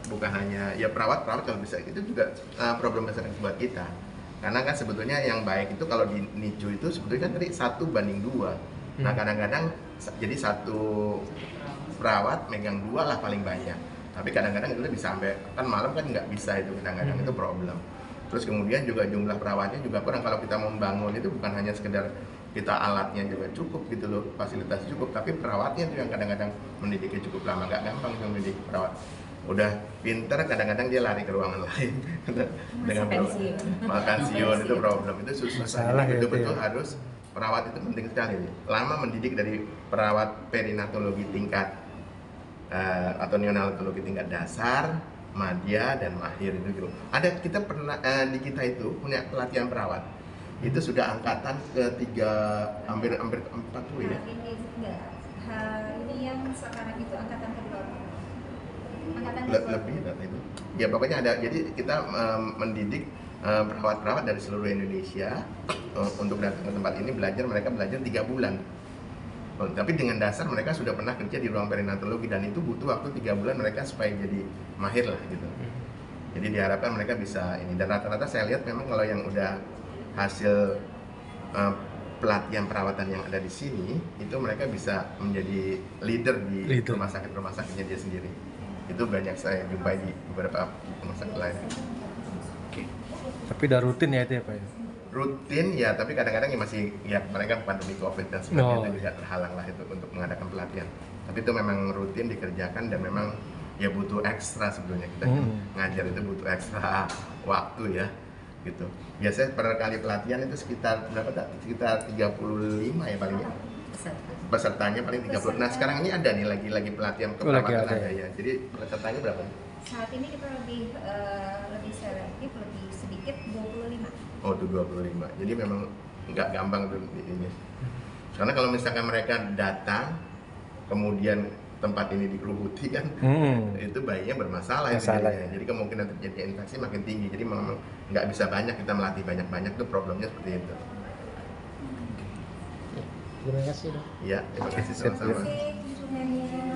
bukan hanya ya perawat kalau bisa itu juga problem besar buat kita, karena kan sebetulnya yang baik itu kalau di NICU itu sebetulnya kan tadi 1:2. Nah kadang-kadang jadi satu perawat megang 2 lah paling banyak, tapi kadang-kadang itu bisa sampai kan malam kan nggak bisa, itu kadang-kadang itu problem. Terus kemudian juga jumlah perawatnya juga kurang. Kalau kita membangun itu bukan hanya sekedar kita alatnya juga cukup gitu loh, fasilitas cukup, tapi perawatnya itu yang kadang-kadang mendidiknya cukup lama. Nggak gampang itu mendidik perawat. Udah pinter kadang-kadang dia lari ke ruangan lain dengan pensiun itu problem, itu susah. Jadi betul-betul harus perawat itu penting sekali. Lama mendidik dari perawat perinatologi tingkat atau neonatologi tingkat dasar, madya, dan mahir itu gitu. Ada kita pernah di kita itu punya pelatihan perawat. Itu sudah angkatan ketiga, hampir 40 ya. Ini enggak. Ini yang sekarang itu angkatan kedua. Lebih dari itu. Ya pokoknya ada. Jadi kita mendidik perawat-perawat dari seluruh Indonesia untuk datang ke tempat ini belajar. Mereka belajar 3 bulan. Tapi dengan dasar mereka sudah pernah kerja di ruang perinatologi, dan itu butuh waktu 3 bulan mereka supaya jadi mahir lah gitu. Jadi diharapkan mereka bisa ini, dan rata-rata saya lihat memang kalau yang udah hasil pelatihan perawatan yang ada di sini itu mereka bisa menjadi leader di rumah sakitnya dia sendiri. Itu banyak saya jumpai di beberapa rumah sakit lain. Tapi udah rutin ya itu ya Pak ya? Rutin ya, tapi kadang-kadang ya masih ya mereka pandemi COVID dan sebagainya itu juga terhalang lah itu untuk mengadakan pelatihan. Tapi itu memang rutin dikerjakan, dan memang ya butuh ekstra sebetulnya kita ngajar itu butuh ekstra waktu ya gitu. Biasanya per kali pelatihan itu sekitar berapa tak? Sekitar 35 ya paling ya. Pesertanya paling 30. Nah, sekarang ini ada nih lagi pelatihan keperawatan ada ya. Jadi pesertanya berapa? Saat ini kita lebih selektif, lebih sedikit 25. Oh, itu 25. Jadi memang nggak gampang tuh ini. Karena kalau misalkan mereka datang kemudian tempat ini dikerubuti kan, itu bayinya bermasalah ya. Jadi kemungkinan terjadi infeksi makin tinggi. Jadi memang nggak bisa banyak kita melatih banyak-banyak, tuh problemnya seperti itu. Terima kasih dok. Iya, terima kasih sama-sama. Terima kasih kunjungannya.